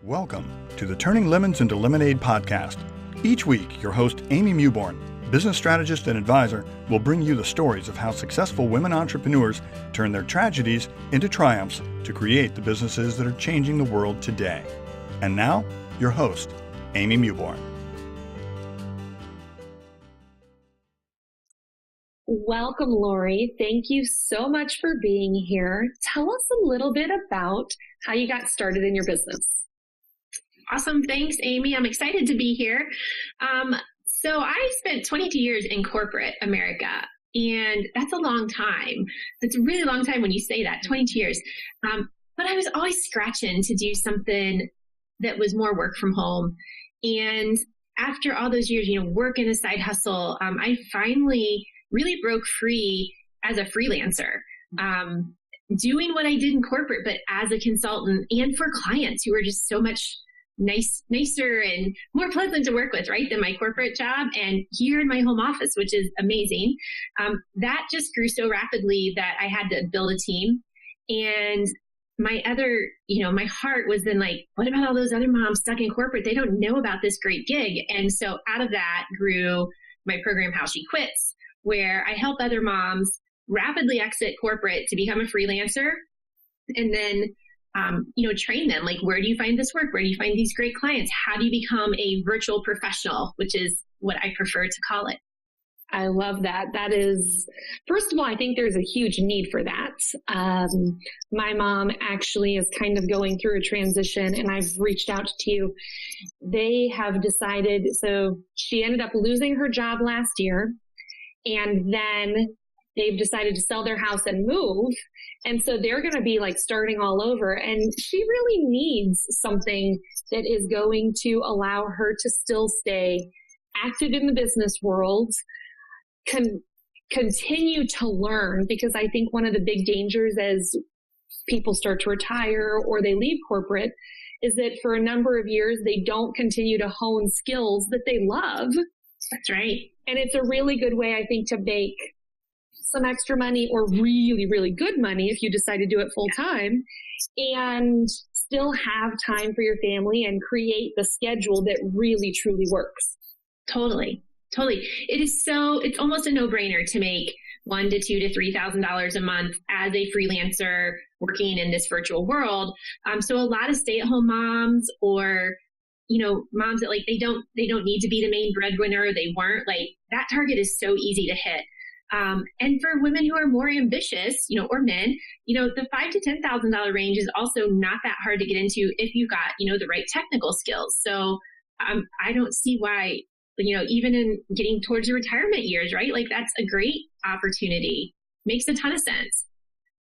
Welcome to the Turning Lemons into Lemonade podcast. Each week, your host, Amy Mewborn, business strategist and advisor, will bring you the stories of how successful women entrepreneurs turn their tragedies into triumphs to create the businesses that are changing the world today. And now, your host, Amy Mewborn. Welcome, Lori. Thank you so much for being here. Tell us a little bit about how you got started in your business. Awesome. Thanks, Amy. I'm excited to be here. So I spent 22 years in corporate America, and that's a long time. It's a really long time when you say that, 22 years. But I was always scratching to do something that was more work from home. And after all those years, working a side hustle, I finally really broke free as a freelancer, doing what I did in corporate, but as a consultant and for clients who were just so much nicer and more pleasant to work with, right, than my corporate job. And here in my home office, which is amazing, that just grew so rapidly that I had to build a team. And my heart was then like, what about all those other moms stuck in corporate? They don't know about this great gig. And so out of that grew my program, How She Quits, where I help other moms rapidly exit corporate to become a freelancer and then train them. Like, where do you find this work? Where do you find these great clients? How do you become a virtual professional, which is what I prefer to call it. I love that. That is, first of all, I think there's a huge need for that. My mom actually is kind of going through a transition, and I've reached out to you. They have decided, so she ended up losing her job last year, and then they've decided to sell their house and move. And so they're going to be like starting all over. And she really needs something that is going to allow her to still stay active in the business world, continue to learn, because I think one of the big dangers as people start to retire or they leave corporate is that for a number of years, they don't continue to hone skills that they love. That's right. And it's a really good way, I think, to make some extra money or really, really good money if you decide to do it full time and still have time for your family and create the schedule that really, truly works. Totally. It's almost a no-brainer to make $1,000 to $2,000 to $3,000 a month as a freelancer working in this virtual world. So a lot of stay-at-home moms or moms that they don't need to be the main breadwinner. They weren't, that target is so easy to hit. And for women who are more ambitious, or men, the $5,000 to $10,000 range is also not that hard to get into if you've got, the right technical skills. So, I don't see why, even in getting towards the retirement years, right? That's a great opportunity. Makes a ton of sense.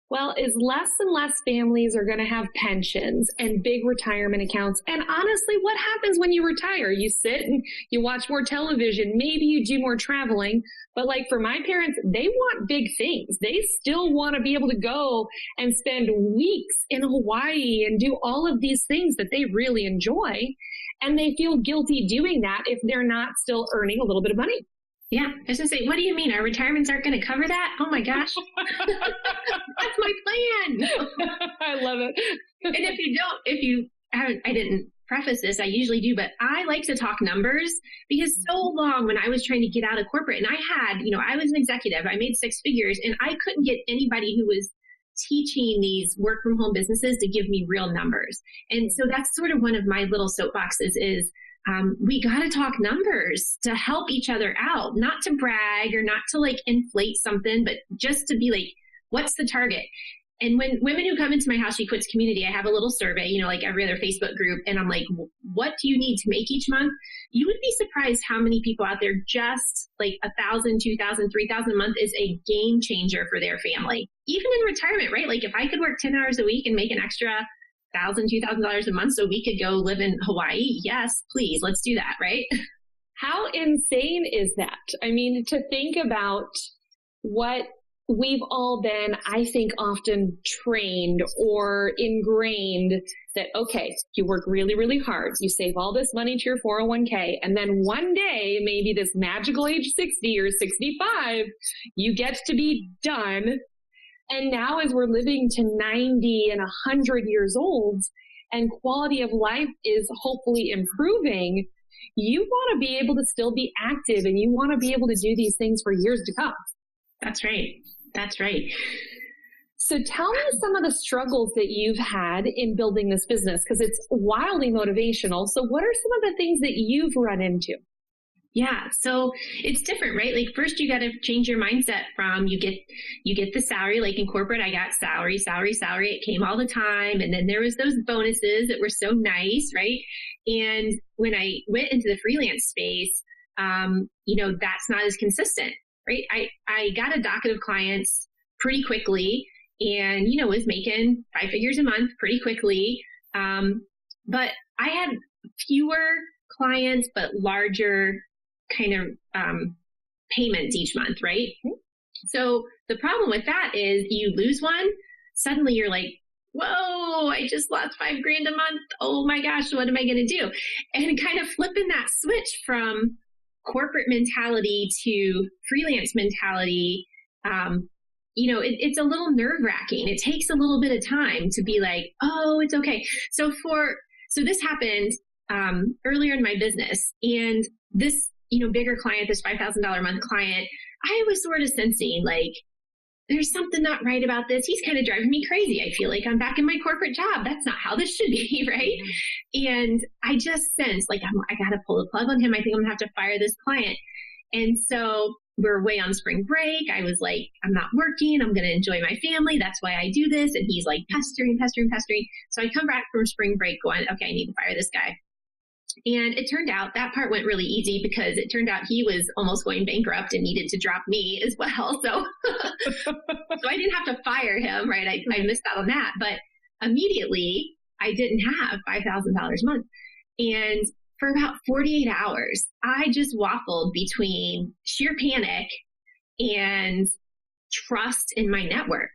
Well, as less and less families are going to have pensions and big retirement accounts. And honestly, what happens when you retire? You sit and you watch more television. Maybe you do more traveling. But for my parents, they want big things. They still want to be able to go and spend weeks in Hawaii and do all of these things that they really enjoy. And they feel guilty doing that if they're not still earning a little bit of money. Yeah. I was going to say, what do you mean? Our retirements aren't going to cover that? Oh my gosh. That's my plan. I love it. And I didn't preface this, I usually do, but I like to talk numbers because so long when I was trying to get out of corporate and I had, I was an executive, I made six figures and I couldn't get anybody who was teaching these work from home businesses to give me real numbers. And so that's sort of one of my little soapboxes is, we got to talk numbers to help each other out, not to brag or not to inflate something, but just to be what's the target? And when women who come into my How She Quits community, I have a little survey, like every other Facebook group. And I'm like, what do you need to make each month? You would be surprised how many people out there just $1,000, $2,000, $3,000 a month is a game changer for their family. Even in retirement, right? If I could work 10 hours a week and make an extra $1,000, $2,000 a month so we could go live in Hawaii. Yes, please, let's do that, right? How insane is that? I mean, to think about what we've all been, I think, often trained or ingrained that, okay, you work really, really hard. You save all this money to your 401k. And then one day, maybe this magical age 60 or 65, you get to be done. And now as we're living to 90 and 100 years old, and quality of life is hopefully improving, you want to be able to still be active and you want to be able to do these things for years to come. That's right. That's right. So tell me some of the struggles that you've had in building this business, because it's wildly motivational. So what are some of the things that you've run into? Yeah. So it's different, right? Like first you got to change your mindset from you get the salary. Like in corporate, I got salary. It came all the time. And then there was those bonuses that were so nice, right? And when I went into the freelance space, that's not as consistent, right? I got a docket of clients pretty quickly and, was making 5 figures a month pretty quickly. But I had fewer clients, but larger kind of payments each month, right? Mm-hmm. So the problem with that is you lose one, suddenly you're like, whoa, I just lost $5,000 a month. Oh my gosh, what am I going to do? And kind of flipping that switch from corporate mentality to freelance mentality, it's a little nerve wracking. It takes a little bit of time to be like, oh, it's okay. So this happened earlier in my business, and this bigger client, this $5,000 a month client, I was sort of sensing like, there's something not right about this. He's kind of driving me crazy. I feel like I'm back in my corporate job. That's not how this should be, right? And I just sensed like, I got to pull the plug on him. I think I'm gonna have to fire this client. And so we're away on spring break. I was like, I'm not working. I'm going to enjoy my family. That's why I do this. And he's like pestering. So I come back from spring break going, okay, I need to fire this guy. And it turned out that part went really easy because it turned out he was almost going bankrupt and needed to drop me as well. So, so I didn't have to fire him, right? I missed out on that. But immediately I didn't have $5,000 a month. And for about 48 hours, I just waffled between sheer panic and trust in my network,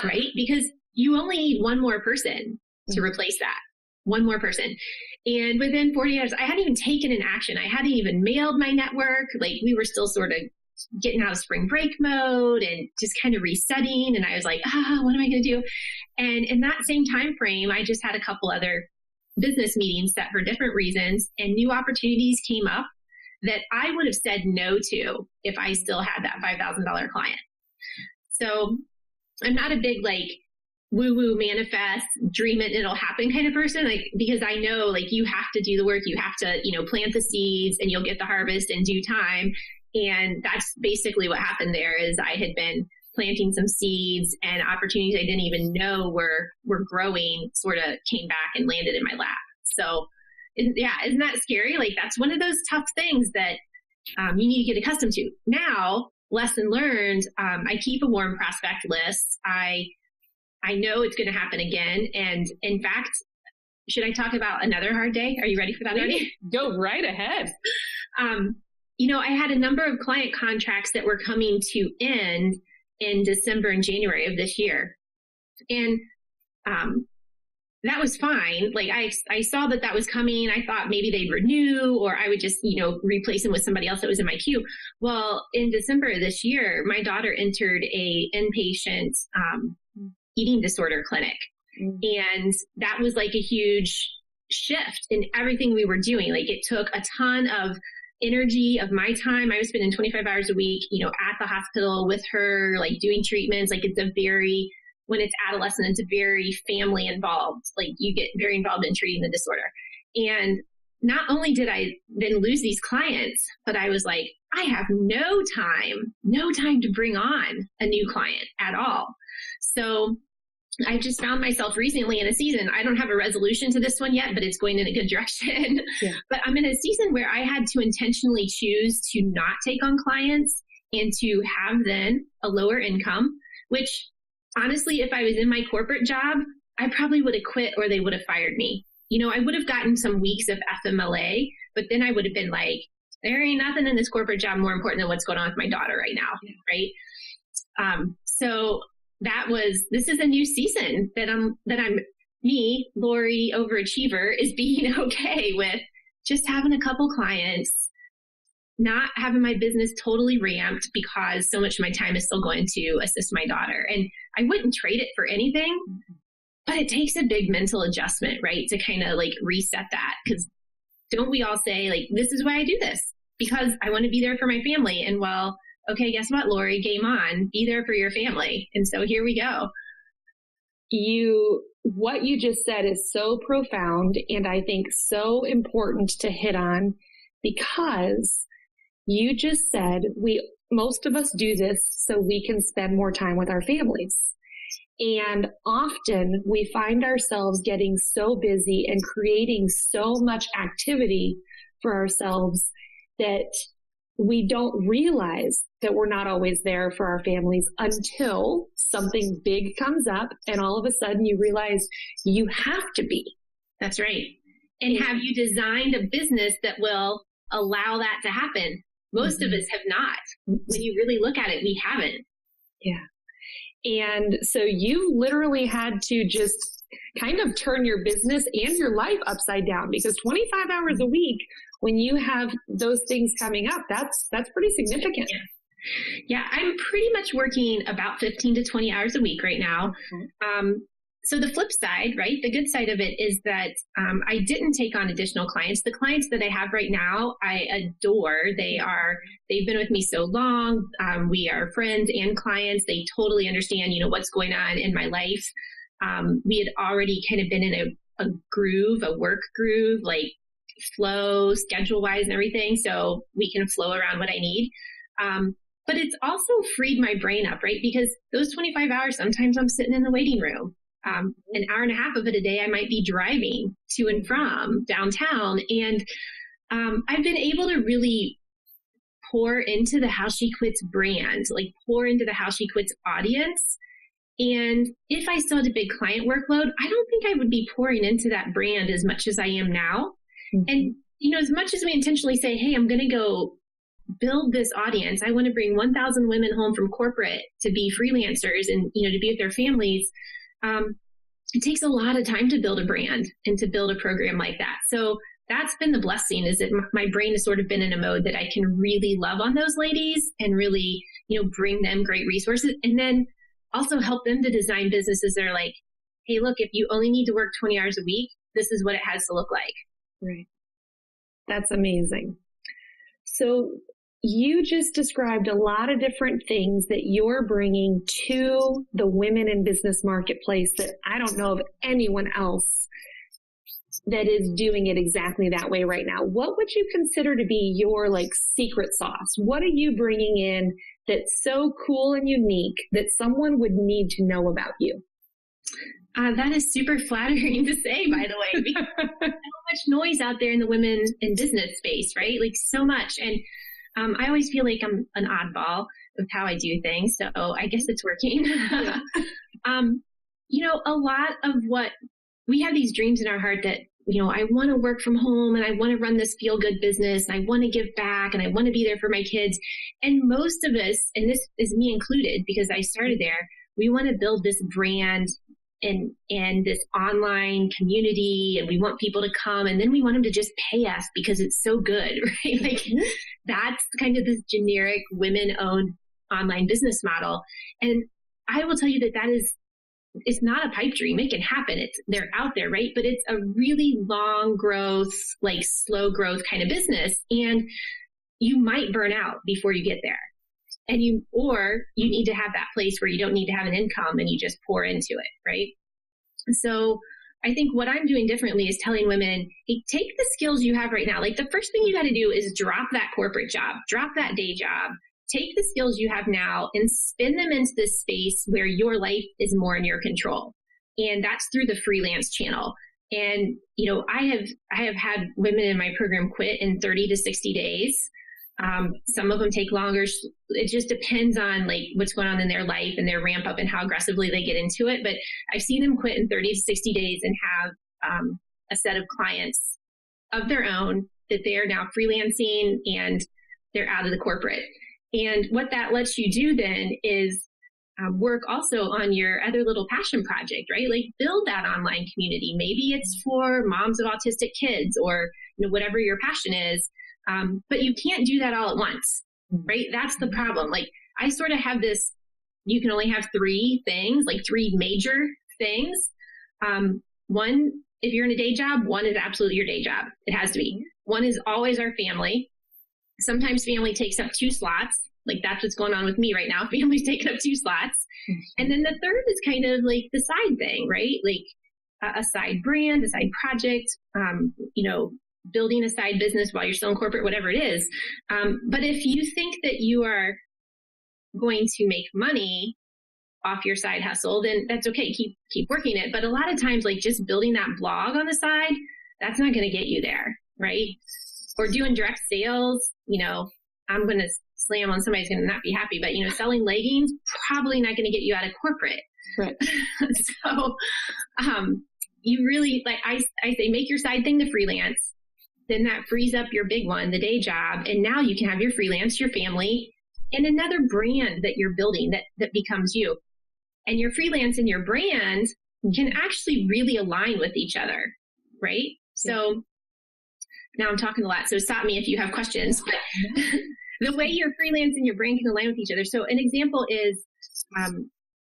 right? Because you only need one more person to replace that. One more person. And within 40 hours, I hadn't even taken an action. I hadn't even mailed my network. Like we were still sort of getting out of spring break mode and just kind of resetting. And I was like, what am I going to do? And in that same time frame, I just had a couple other business meetings set for different reasons, and new opportunities came up that I would have said no to if I still had that $5,000 client. So I'm not a big like woo-woo manifest, dream it, it'll happen kind of person. Like, because I know like you have to do the work, you have to, plant the seeds and you'll get the harvest in due time. And that's basically what happened there is I had been planting some seeds and opportunities I didn't even know were growing sort of came back and landed in my lap. So isn't that scary? Like that's one of those tough things that you need to get accustomed to. Now, lesson learned, I keep a warm prospect list. I know it's going to happen again. And in fact, should I talk about another hard day? Are you ready for that already? Go right ahead. I had a number of client contracts that were coming to end in December and January of this year. And that was fine. Like I saw that was coming. I thought maybe they'd renew or I would just, replace them with somebody else that was in my queue. Well, in December of this year, my daughter entered a inpatient eating disorder clinic. And that was like a huge shift in everything we were doing. Like it took a ton of energy of my time. I was spending 25 hours a week, at the hospital with her, like doing treatments. Like when it's adolescent, it's very family involved. Like you get very involved in treating the disorder. And not only did I then lose these clients, but I was like, I have no time to bring on a new client at all. So I just found myself recently in a season. I don't have a resolution to this one yet, but it's going in a good direction. Yeah. But I'm in a season where I had to intentionally choose to not take on clients and to have then a lower income, which honestly, if I was in my corporate job, I probably would have quit or they would have fired me. I would have gotten some weeks of FMLA, but then I would have been like, there ain't nothing in this corporate job more important than what's going on with my daughter right now. Yeah. Right. So this is a new season that I'm me, Lori, overachiever, is being okay with just having a couple clients, not having my business totally ramped because so much of my time is still going to assist my daughter. And I wouldn't trade it for anything. But it takes a big mental adjustment, right? To kind of like reset that. Because don't we all say like, this is why I do this? Because I want to be there for my family. And well, okay, guess what, Lori? Game on. Be there for your family. And so here we go. What you just said is so profound and I think so important to hit on, because you just said most of us do this so we can spend more time with our families. And often we find ourselves getting so busy and creating so much activity for ourselves that we don't realize that we're not always there for our families until something big comes up and all of a sudden you realize you have to be. That's right. And have you designed a business that will allow that to happen? Most of us have not. When you really look at it, we haven't. Yeah. And so you literally had to just kind of turn your business and your life upside down, because 25 hours a week, when you have those things coming up, that's pretty significant. Yeah, I'm pretty much working about 15 to 20 hours a week right now. So the flip side, right, the good side of it is that I didn't take on additional clients. The clients that I have right now, I adore. They've been with me so long. We are friends and clients. They totally understand, what's going on in my life. We had already kind of been in a work groove, like flow, schedule-wise and everything. So we can flow around what I need. But it's also freed my brain up, right? Because those 25 hours, sometimes I'm sitting in the waiting room. An hour and a half of it a day, I might be driving to and from downtown. And I've been able to really pour into the How She Quits brand, like pour into the How She Quits audience. And if I still had a big client workload, I don't think I would be pouring into that brand as much as I am now. And, as much as we intentionally say, hey, I'm going to go build this audience, I want to bring 1,000 women home from corporate to be freelancers and, to be with their families. It takes a lot of time to build a brand and to build a program like that. So that's been the blessing, is that my brain has sort of been in a mode that I can really love on those ladies and really, bring them great resources, and then also help them to design businesses that are like, hey, look, if you only need to work 20 hours a week, this is what it has to look like. Right. That's amazing. So you just described a lot of different things that you're bringing to the women in business marketplace that I don't know of anyone else that is doing it exactly that way right now. What would you consider to be your secret sauce? What are you bringing in that's so cool and unique that someone would need to know about you? That is super flattering to say, by the way, because there's so much noise out there in the women in business space, right? Like so much. And I always feel like I'm an oddball with how I do things. So I guess it's working. Yeah. A lot of what we have, these dreams in our heart that, I want to work from home and I want to run this feel good business and I want to give back and I want to be there for my kids. And most of us, and this is me included because I started there, we want to build this brand and this online community, and we want people to come, and then we want them to just pay us because it's so good, right? Like that's kind of this generic women-owned online business model. And I will tell you it's not a pipe dream. It can happen. They're out there, right? But it's a really long growth, slow growth kind of business. And you might burn out before you get there. And you need to have that place where you don't need to have an income and you just pour into it, right? So I think what I'm doing differently is telling women, hey, take the skills you have right now. Like the first thing you got to do is drop that corporate job, drop that day job, take the skills you have now and spin them into this space where your life is more in your control. And that's through the freelance channel. And, I have had women in my program quit in 30 to 60 days. Some of them take longer. It just depends on what's going on in their life and their ramp up and how aggressively they get into it. But I've seen them quit in 30 to 60 days and have a set of clients of their own that they are now freelancing and they're out of the corporate. And what that lets you do then is work also on your other little passion project, right? Like build that online community. Maybe it's for moms of autistic kids or whatever your passion is. But you can't do that all at once, right? That's the problem. I sort of have this, you can only have three things, three major things. One, if you're in a day job, one is absolutely your day job. It has to be. One is always our family. Sometimes family takes up 2 slots. Like that's what's going on with me right now. Family's taking up 2 slots. And then the third is kind of like the side thing, right? Like a side brand, a side project, building a side business while you're still in corporate, whatever it is. But if you think that you are going to make money off your side hustle, then that's okay. Keep working it. But a lot of times, like just building that blog on the side, that's not going to get you there, right? Or doing direct sales, I'm going to slam on somebody's going to not be happy, but selling leggings, probably not going to get you out of corporate. Right. So, you really, like I say, make your side thing the freelance. Then that frees up your big one, the day job. And now you can have your freelance, your family, and another brand that you're building that becomes you. And your freelance and your brand can actually really align with each other, right? So now I'm talking a lot, so stop me if you have questions. But the way your freelance and your brand can align with each other. So an example is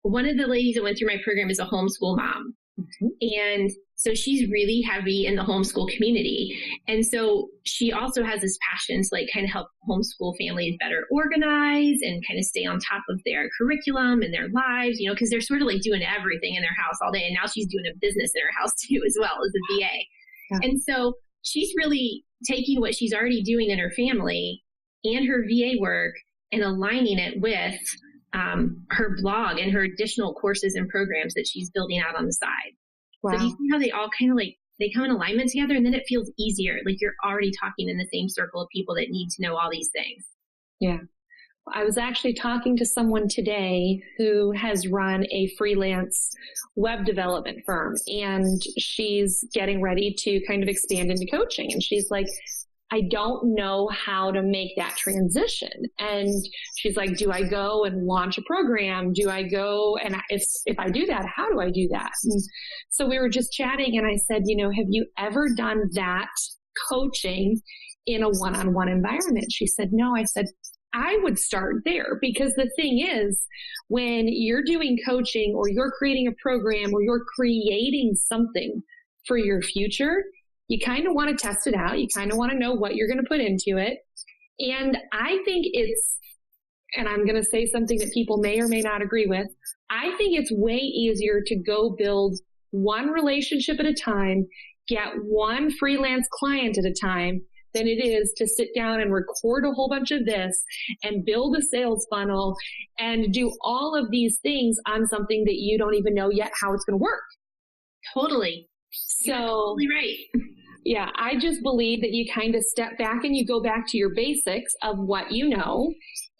one of the ladies that went through my program is a homeschool mom. Mm-hmm. And so she's really heavy in the homeschool community. And so she also has this passion to like kind of help homeschool families better organize and kind of stay on top of their curriculum and their lives, because they're sort of like doing everything in their house all day. And now she's doing a business in her house too, as well as a VA. Yeah. And so she's really taking what she's already doing in her family and her VA work and aligning it with her blog and her additional courses and programs that she's building out on the side. Wow. So do you see how they all kind of like, they come in alignment together, and then it feels easier. Like you're already talking in the same circle of people that need to know all these things. Yeah. I was actually talking to someone today who has run a freelance web development firm, and she's getting ready to kind of expand into coaching. And she's like, I don't know how to make that transition. And she's like, do I go and launch a program? Do I go? And if I do that, how do I do that? And so we were just chatting, and I said, have you ever done that coaching in a one-on-one environment? She said, no. I said, I would start there, because the thing is, when you're doing coaching or you're creating a program or you're creating something for your future, you kind of want to test it out. You kind of want to know what you're going to put into it. And I think and I'm going to say something that people may or may not agree with, I think it's way easier to go build one relationship at a time, get one freelance client at a time, than it is to sit down and record a whole bunch of this and build a sales funnel and do all of these things on something that you don't even know yet how it's going to work. Totally. So, you're totally right. Yeah, I just believe that you kind of step back and you go back to your basics of what you know.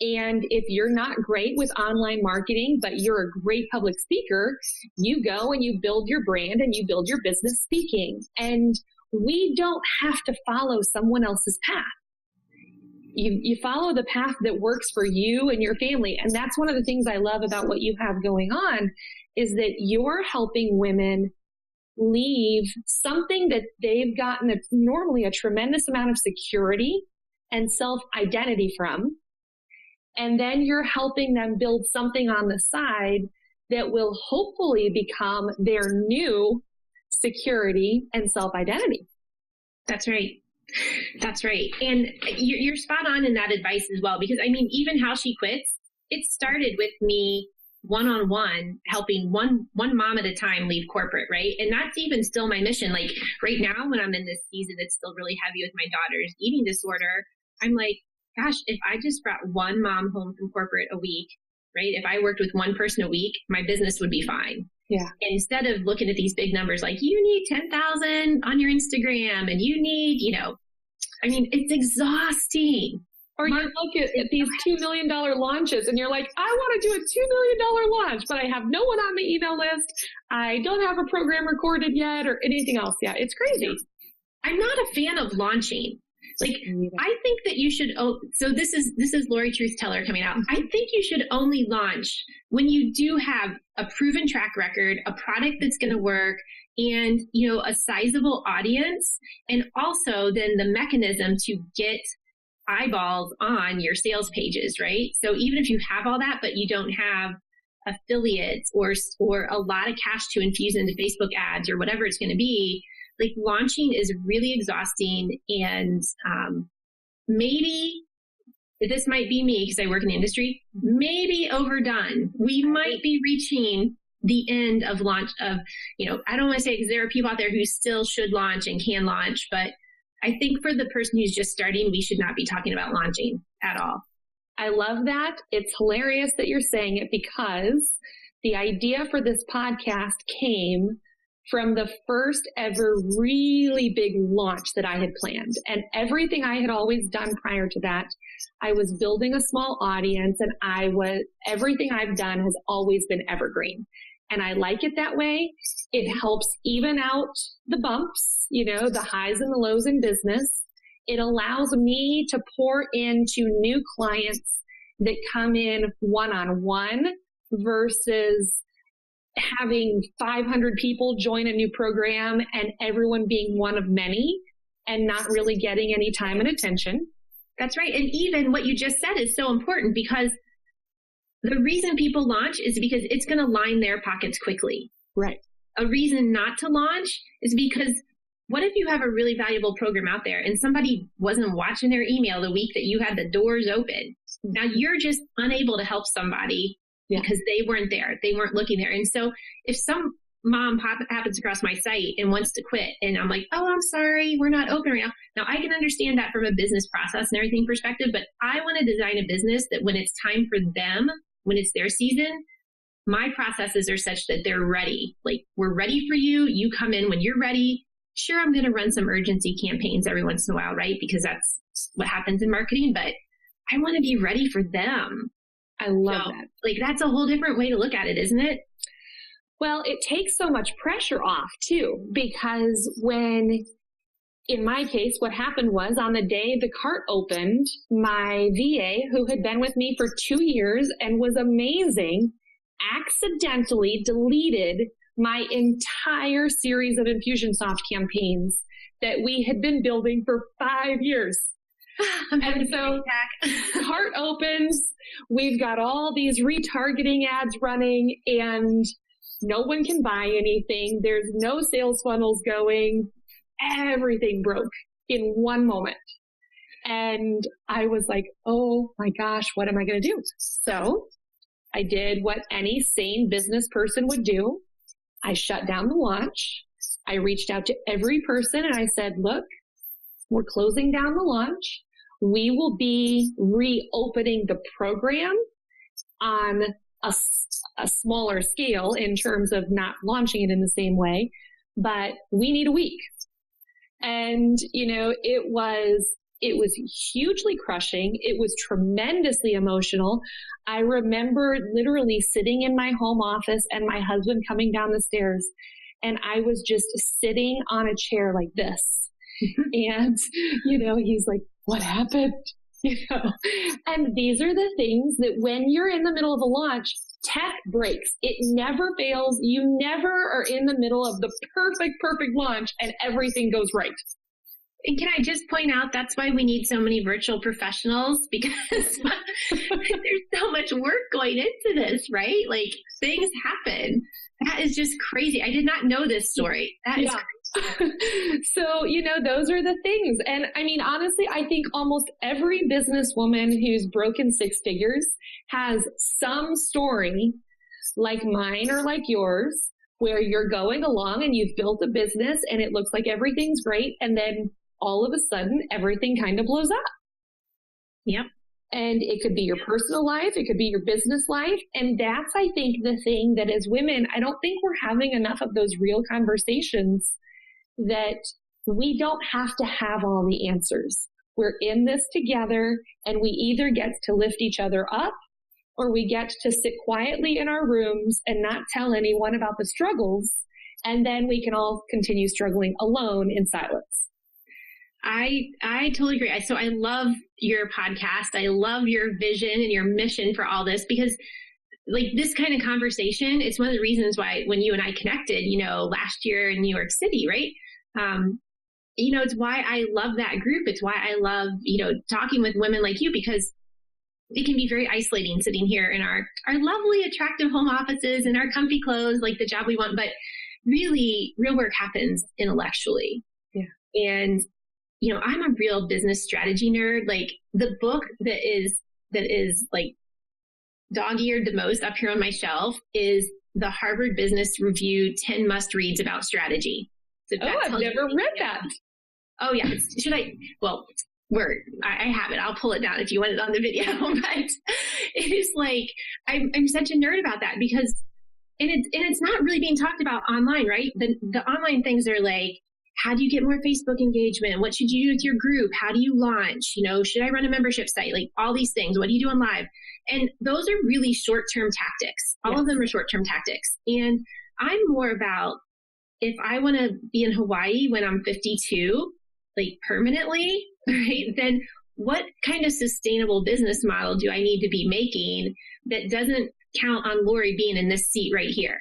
And if you're not great with online marketing, but you're a great public speaker, you go and you build your brand and you build your business speaking. And we don't have to follow someone else's path. You follow the path that works for you and your family. And that's one of the things I love about what you have going on, is that you're helping women leave something that they've gotten normally a tremendous amount of security and self-identity from. And then you're helping them build something on the side that will hopefully become their new security and self-identity. That's right. That's right. And you're spot on in that advice as well, because I mean, even how she quits, it started with me one-on-one helping one mom at a time leave corporate, right? And that's even still my mission. Like right now, when I'm in this season, it's still really heavy with my daughter's eating disorder. I'm like, gosh, if I just brought one mom home from corporate a week, right? If I worked with one person a week, my business would be fine. Yeah. And instead of looking at these big numbers, like you need 10,000 on your Instagram and you need, I mean, it's exhausting. Or you look at these $2 million launches and you're like, I want to do a $2 million launch, but I have no one on my email list. I don't have a program recorded yet or anything else yet. It's crazy. I'm not a fan of launching. Like, I think that you should, so this is Lori Truth Teller coming out. I think you should only launch when you do have a proven track record, a product that's going to work, and, a sizable audience, and also then the mechanism to get eyeballs on your sales pages, right? So even if you have all that, but you don't have affiliates or a lot of cash to infuse into Facebook ads or whatever it's going to be, like launching is really exhausting. And maybe this might be me because I work in the industry, maybe overdone. We might be reaching the end of launch of, I don't want to say, because there are people out there who still should launch and can launch, but I think for the person who's just starting, we should not be talking about launching at all. I love that. It's hilarious that you're saying it, because the idea for this podcast came from the first ever really big launch that I had planned. And everything I had always done prior to that, I was building a small audience, and everything I've done has always been evergreen. And I like it that way. It helps even out the bumps, the highs and the lows in business. It allows me to pour into new clients that come in one-on-one versus having 500 people join a new program and everyone being one of many and not really getting any time and attention. That's right. And even what you just said is so important, because the reason people launch is because it's going to line their pockets quickly. Right. A reason not to launch is because what if you have a really valuable program out there and somebody wasn't watching their email the week that you had the doors open? Now you're just unable to help somebody because they weren't there. They weren't looking there. And so if some mom happens across my site and wants to quit, and I'm like, oh, I'm sorry, we're not open right now. Now I can understand that from a business process and everything perspective, but I want to design a business that when it's time for them, when it's their season, my processes are such that they're ready. Like, we're ready for you. You come in when you're ready. Sure, I'm going to run some urgency campaigns every once in a while, right? Because that's what happens in marketing, but I want to be ready for them. I love that. Like, that's a whole different way to look at it, isn't it? Well, it takes so much pressure off too, because in my case, what happened was on the day the cart opened, my VA, who had been with me for 2 years and was amazing, accidentally deleted my entire series of Infusionsoft campaigns that we had been building for 5 years. And so cart opens, we've got all these retargeting ads running, and no one can buy anything. There's no sales funnels going. Everything broke in one moment. And I was like, oh my gosh, what am I going to do? So I did what any sane business person would do. I shut down the launch. I reached out to every person and I said, look, we're closing down the launch. We will be reopening the program on a smaller scale in terms of not launching it in the same way, but we need a week. And, it was hugely crushing. It was tremendously emotional. I remember literally sitting in my home office and my husband coming down the stairs, and I was just sitting on a chair like this. And, he's like, what happened? And these are the things that when you're in the middle of a launch, tech breaks. It never fails. You never are in the middle of the perfect launch and everything goes right. And can I just point out, that's why we need so many virtual professionals, because there's so much work going into this, right? Like, things happen. That is just crazy. I did not know this story. That is crazy. So, those are the things. And I mean, honestly, I think almost every businesswoman who's broken six figures has some story like mine or like yours, where you're going along and you've built a business and it looks like everything's great. And then all of a sudden, everything kind of blows up. Yep. And it could be your personal life. It could be your business life. And that's, I think, the thing that as women, I don't think we're having enough of those real conversations, that we don't have to have all the answers. We're in this together, and we either get to lift each other up, or we get to sit quietly in our rooms and not tell anyone about the struggles. And then we can all continue struggling alone in silence. I totally agree. So I love your podcast. I love your vision and your mission for all this, because like this kind of conversation, it's one of the reasons why when you and I connected, last year in New York City, right? It's why I love that group. It's why I love, talking with women like you, because it can be very isolating sitting here in our lovely, attractive home offices and our comfy clothes, like the job we want. But really, real work happens intellectually. Yeah. And, I'm a real business strategy nerd. Like the book that is like dog-eared the most up here on my shelf is the Harvard Business Review 10 must reads about strategy. So I've never read that. Oh yeah. Should I? Well, I have it. I'll pull it down if you want it on the video. But it is like, I'm such a nerd about that because, and it's not really being talked about online, right? The online things are like, how do you get more Facebook engagement? What should you do with your group? How do you launch? Should I run a membership site? Like all these things. What do you do on live? And those are really short-term tactics. All of them are short-term tactics. And I'm more about, if I want to be in Hawaii when I'm 52, like permanently, right? Then what kind of sustainable business model do I need to be making that doesn't count on Lori being in this seat right here?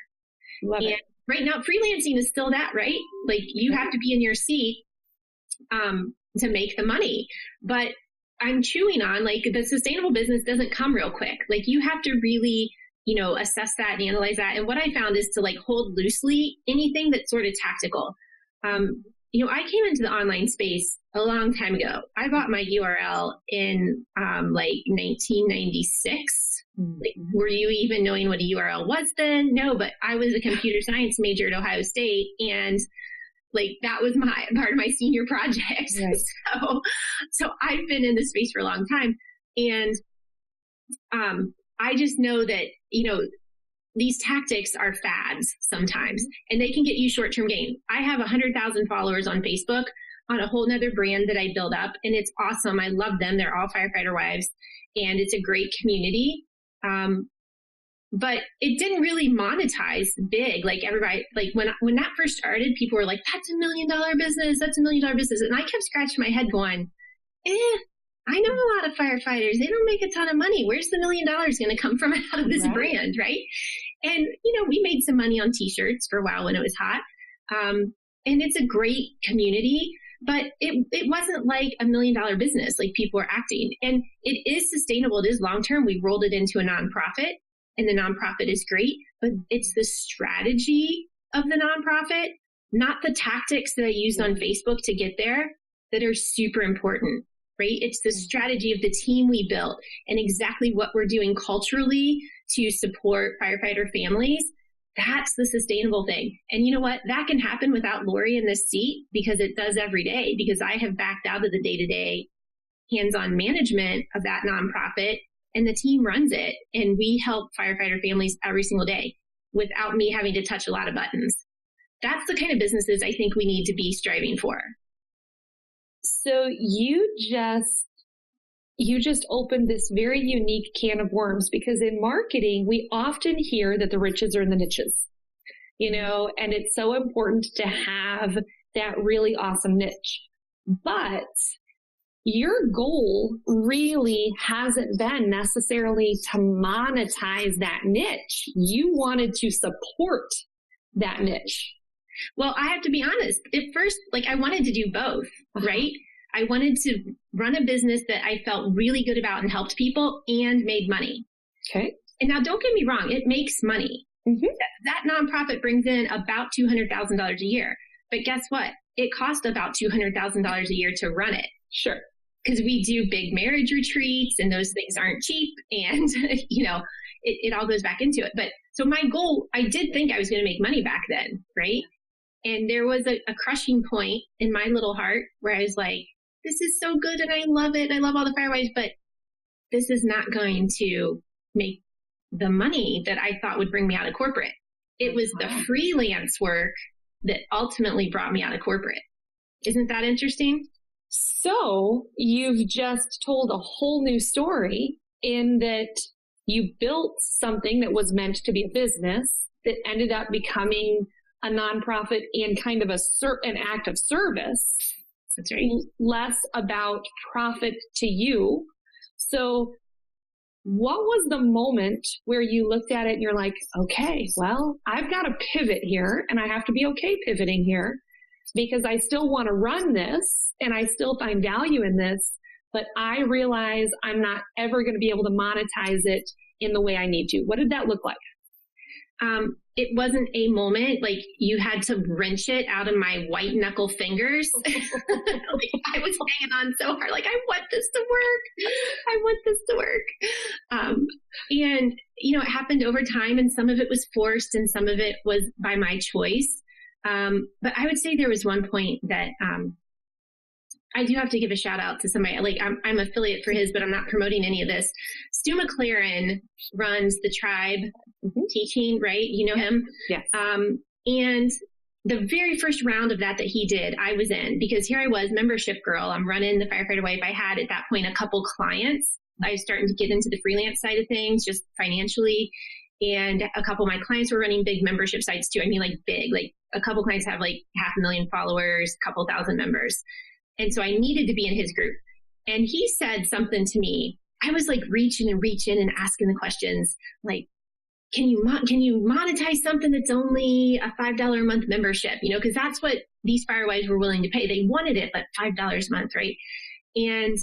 Love it. Right now, freelancing is still that, right? Like you have to be in your seat to make the money. But I'm chewing on, like, the sustainable business doesn't come real quick. Like you have to really, assess that and analyze that. And what I found is to like hold loosely anything that's sort of tactical. I came into the online space a long time ago. I bought my URL in like 1996. Like, were you even knowing what a URL was then? No, but I was a computer science major at Ohio State, and like that was part of my senior project. Yes. So I've been in this space for a long time, and I just know that these tactics are fads sometimes, and they can get you short-term gain. I have 100,000 followers on Facebook on a whole nother brand that I build up, and it's awesome. I love them. They're all firefighter wives, and it's a great community. But it didn't really monetize big. Like everybody, like when that first started, people were like, that's $1 million business. That's $1 million business. And I kept scratching my head going, I know a lot of firefighters. They don't make a ton of money. Where's the $1 million going to come from out of this brand, right? And, we made some money on t-shirts for a while when it was hot. And it's a great community, but it wasn't like $1 million business like people are acting. And it is sustainable. It is long-term. We rolled it into a nonprofit, and the nonprofit is great, but it's the strategy of the nonprofit, not the tactics that I used on Facebook to get there, that are super important. Right? It's the strategy of the team we built and exactly what we're doing culturally to support firefighter families. That's the sustainable thing. And you know what? That can happen without Lori in this seat, because it does every day, because I have backed out of the day-to-day hands-on management of that nonprofit, and the team runs it. And we help firefighter families every single day without me having to touch a lot of buttons. That's the kind of businesses I think we need to be striving for. So you just opened this very unique can of worms, because in marketing, we often hear that the riches are in the niches, and it's so important to have that really awesome niche. But your goal really hasn't been necessarily to monetize that niche. You wanted to support that niche. Well, I have to be honest. At first, I wanted to do both, right? I wanted to run a business that I felt really good about and helped people and made money. Okay. And now don't get me wrong. It makes money. Mm-hmm. That nonprofit brings in about $200,000 a year. But guess what? It costs about $200,000 a year to run it. Sure. Because we do big marriage retreats, and those things aren't cheap. And, it all goes back into it. But so my goal, I did think I was going to make money back then, right? And there was a crushing point in my little heart where I was like, this is so good and I love it. I love all the firewives, but this is not going to make the money that I thought would bring me out of corporate. It was the freelance work that ultimately brought me out of corporate. Isn't that interesting? So you've just told a whole new story, in that you built something that was meant to be a business that ended up becoming a nonprofit and kind of an act of service. That's right. Less about profit to you. So what was the moment where you looked at it and you're like, okay, well, I've got to pivot here, and I have to be okay pivoting here, because I still want to run this and I still find value in this, but I realize I'm not ever going to be able to monetize it in the way I need to. What did that look like? It wasn't a moment like you had to wrench it out of my white knuckle fingers. Like, I was hanging on so hard, like, I want this to work. I want this to work. And, it happened over time, and some of it was forced and some of it was by my choice. But I would say there was one point that I do have to give a shout out to somebody. Like, I'm affiliate for his, but I'm not promoting any of this. Stu McLaren runs the Tribe teaching, right? You know him? Yes. And the very first round of that he did, I was in, because here I was, membership girl. I'm running the Firefighter Wife. I had at that point a couple clients. I was starting to get into the freelance side of things, just financially. And a couple of my clients were running big membership sites too. I mean, like big, like a couple clients have like 500,000 followers, a couple thousand members. And so I needed to be in his group. And he said something to me. I was like reaching and asking the questions, like, can you monetize something that's only a $5 a month membership? Because that's what these firewives were willing to pay. They wanted it, but $5 a month, right? And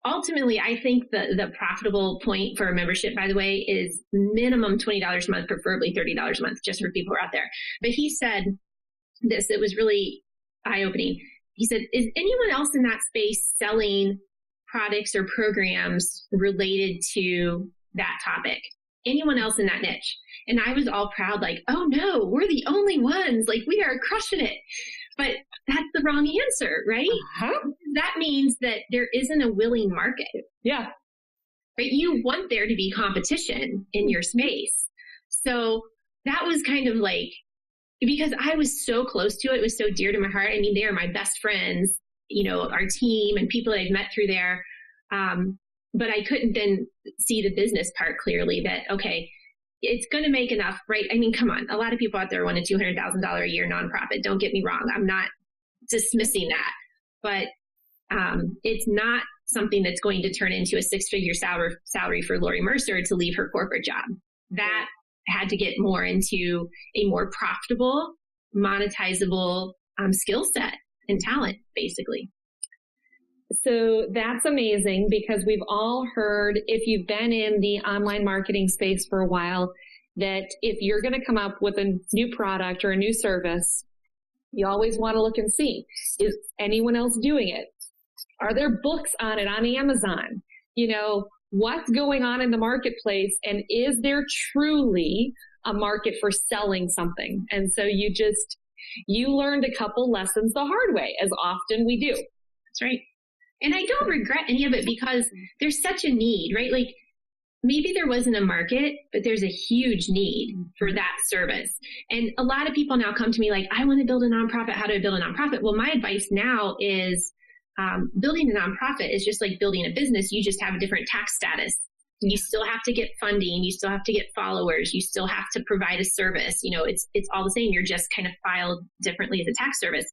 ultimately, I think the profitable point for a membership, by the way, is minimum $20 a month, preferably $30 a month, just for people who are out there. But he said this, it was really eye-opening. He said, is anyone else in that space selling products or programs related to that topic? Anyone else in that niche? And I was all proud, like, oh no, we're the only ones, like we are crushing it. But that's the wrong answer, right? Uh-huh. That means that there isn't a willing market. Yeah. Right? You want there to be competition in your space. So that was kind of like, because I was so close to it, it was so dear to my heart. I mean, they are my best friends, our team and people that I've met through there. But I couldn't then see the business part clearly that, okay, it's going to make enough, right? I mean, come on. A lot of people out there want a $200,000 a year nonprofit. Don't get me wrong. I'm not dismissing that, but it's not something that's going to turn into a 6-figure salary for Lori Mercer to leave her corporate job. That had to get more into a more profitable, monetizable skill set and talent, basically. So that's amazing, because we've all heard, if you've been in the online marketing space for a while, that if you're going to come up with a new product or a new service, you always want to look and see, is anyone else doing it? Are there books on it on Amazon? What's going on in the marketplace, and is there truly a market for selling something? And so you learned a couple lessons the hard way, as often we do. That's right. And I don't regret any of it, because there's such a need, right? Like, maybe there wasn't a market, but there's a huge need for that service. And a lot of people now come to me like, I want to build a nonprofit. How do I build a nonprofit? Well, my advice now is building a nonprofit is just like building a business. You just have a different tax status. You still have to get funding. You still have to get followers. You still have to provide a service. It's all the same. You're just kind of filed differently as a tax service.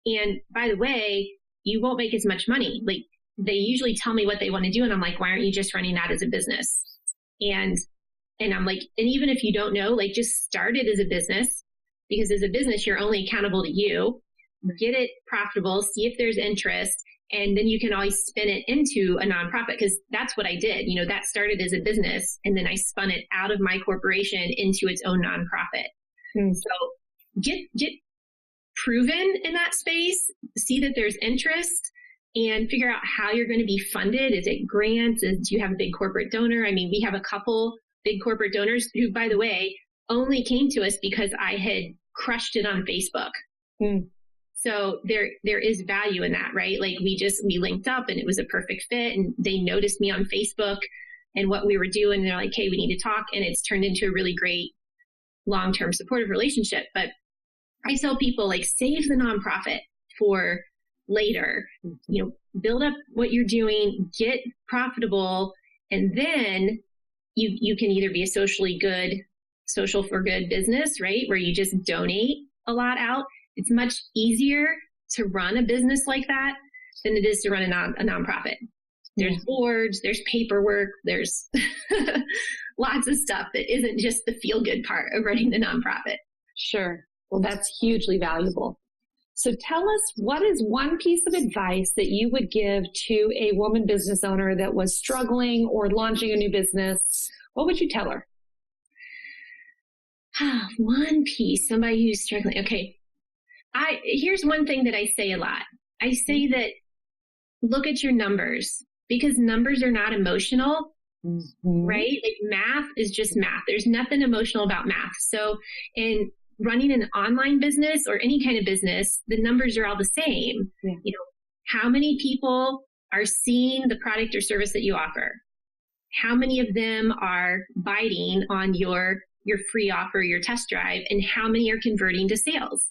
And by the way, you won't make as much money. Like, they usually tell me what they want to do. And I'm like, why aren't you just running that as a business? And I'm like, and even if you don't know, like, just start it as a business, because as a business, you're only accountable to you. Get it profitable, see if there's interest, and then you can always spin it into a nonprofit, because that's what I did. That started as a business, and then I spun it out of my corporation into its own nonprofit. So get proven in that space, see that there's interest, and figure out how you're going to be funded. Is it grants? Do you have a big corporate donor? I mean, we have a couple big corporate donors who, by the way, only came to us because I had crushed it on Facebook. So there is value in that, right? Like, we linked up and it was a perfect fit, and they noticed me on Facebook and what we were doing. And they're like, hey, we need to talk. And it's turned into a really great long-term supportive relationship. But I tell people, like, save the nonprofit for later, build up what you're doing, get profitable, and then you can either be a social for good business, right? Where you just donate a lot out. It's much easier to run a business like that than it is to run a nonprofit. There's boards, there's paperwork, there's lots of stuff that isn't just the feel good part of running the nonprofit. Sure. Well, that's hugely valuable. So tell us, what is one piece of advice that you would give to a woman business owner that was struggling or launching a new business? What would you tell her? One piece, somebody who's struggling. Okay. Here's one thing that I say a lot. I say that look at your numbers, because numbers are not emotional, right? Like math is just math. There's nothing emotional about math. So in running an online business or any kind of business, the numbers are all the same. Yeah. You know, how many people are seeing the product or service that you offer? How many of them are biting on your free offer, your test drive, and how many are converting to sales?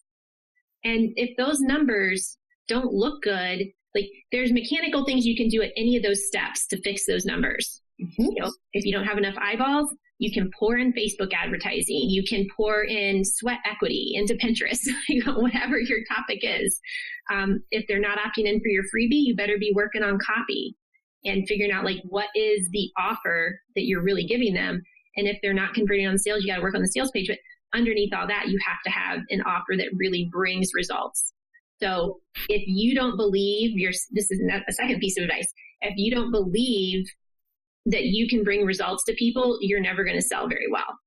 And if those numbers don't look good, like there's mechanical things you can do at any of those steps to fix those numbers. You know, if you don't have enough eyeballs, you can pour in Facebook advertising. You can pour in sweat equity into Pinterest, you know, whatever your topic is. If they're not opting in for your freebie, you better be working on copy and figuring out like what is the offer that you're really giving them. And if they're not converting on sales, you got to work on the sales page. But underneath all that, you have to have an offer that really brings results. So if you don't believe this is a second piece of advice. If you don't believe that you can bring results to people, you're never going to sell very well.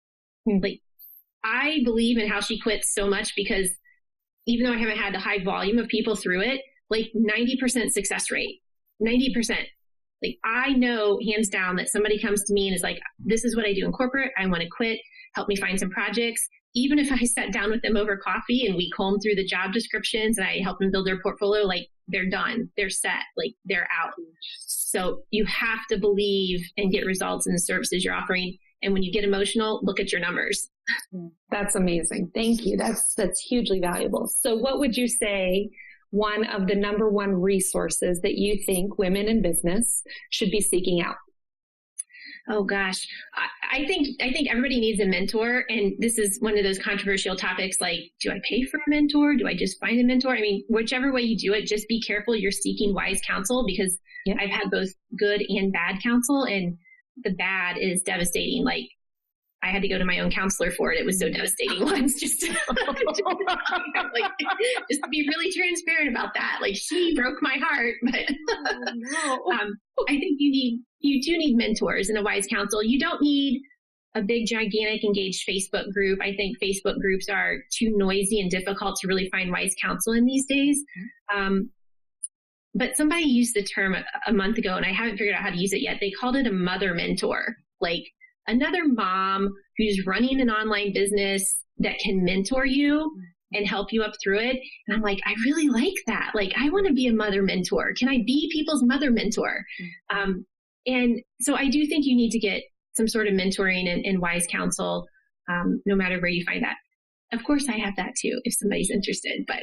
Like I believe in How She Quits so much because even though I haven't had the high volume of people through it, like 90% success rate, 90%. Like I know hands down that somebody comes to me and is like, this is what I do in corporate. I want to quit. Help me find some projects. Even if I sat down with them over coffee and we comb through the job descriptions and I help them build their portfolio, like they're done, they're set, like they're out. So you have to believe and get results in the services you're offering. And when you get emotional, look at your numbers. That's amazing. Thank you. That's hugely valuable. So what would you say one of the number one resources that you think women in business should be seeking out? Oh gosh, I think everybody needs a mentor, and this is one of those controversial topics. Like, do I pay for a mentor? Do I just find a mentor? I mean, whichever way you do it, just be careful you're seeking wise counsel, because I've had both good and bad counsel, and the bad is devastating. Like, I had to go to my own counselor for it. It was so devastating once, just to be really transparent about that. Like, she broke my heart, but I think you do need mentors and a wise counsel. You don't need a big, gigantic, engaged Facebook group. I think Facebook groups are too noisy and difficult to really find wise counsel in these days. But somebody used the term a month ago, and I haven't figured out how to use it yet. They called it a mother mentor, like another mom who's running an online business that can mentor you and help you up through it. And I'm like, I really like that. Like, I want to be a mother mentor. Can I be people's mother mentor? And so I do think you need to get some sort of mentoring and wise counsel, no matter where you find that. Of course, I have that too, if somebody's interested, but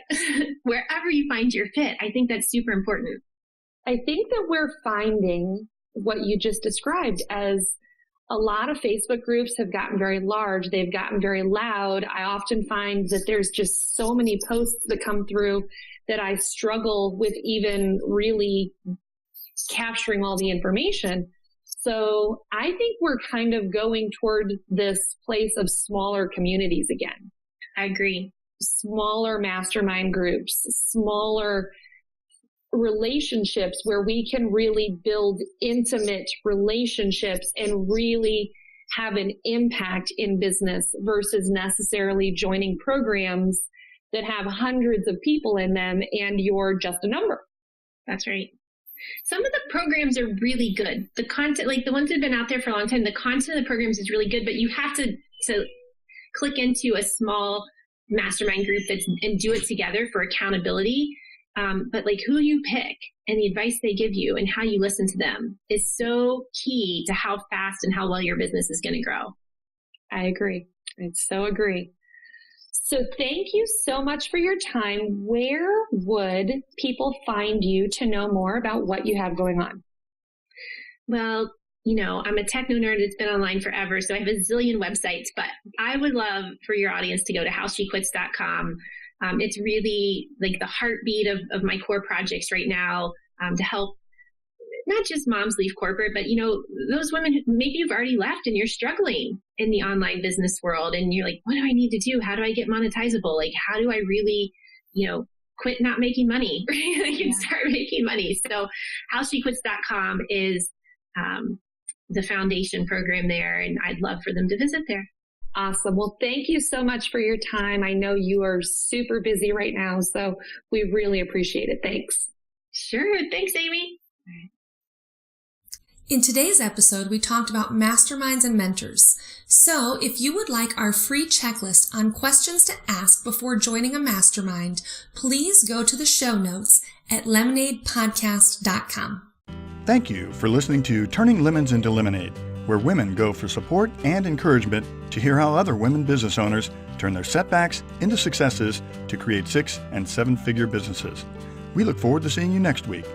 wherever you find your fit, I think that's super important. I think that we're finding what you just described as a lot of Facebook groups have gotten very large. They've gotten very loud. I often find that there's just so many posts that come through that I struggle with even really capturing all the information. So I think we're kind of going toward this place of smaller communities again. I agree. Smaller mastermind groups, smaller relationships where we can really build intimate relationships and really have an impact in business versus necessarily joining programs that have hundreds of people in them and you're just a number. That's right. Some of the programs are really good. The content, like the ones that have been out there for a long time, the content of the programs is really good, but you have to click into a small mastermind group and do it together for accountability. But like who you pick and the advice they give you and how you listen to them is so key to how fast and how well your business is going to grow. I agree. I so agree. So thank you so much for your time. Where would people find you to know more about what you have going on? Well, you know, I'm a techno nerd that's been online forever, so I have a zillion websites, but I would love for your audience to go to howshequits.com. It's really like the heartbeat of my core projects right now, to help not just moms leave corporate, but, you know, those women who maybe you've already left and you're struggling in the online business world and you're like, what do I need to do? How do I get monetizable? Like, how do I really, you know, quit not making money. They can start making money. So howshequits.com is the foundation program there, and I'd love for them to visit there. Awesome. Well, thank you so much for your time. I know you are super busy right now, so we really appreciate it. Thanks. Sure. Thanks, Amy. In today's episode, we talked about masterminds and mentors. So if you would like our free checklist on questions to ask before joining a mastermind, please go to the show notes at lemonadepodcast.com. Thank you for listening to Turning Lemons into Lemonade, where women go for support and encouragement to hear how other women business owners turn their setbacks into successes to create 6- and 7-figure businesses. We look forward to seeing you next week.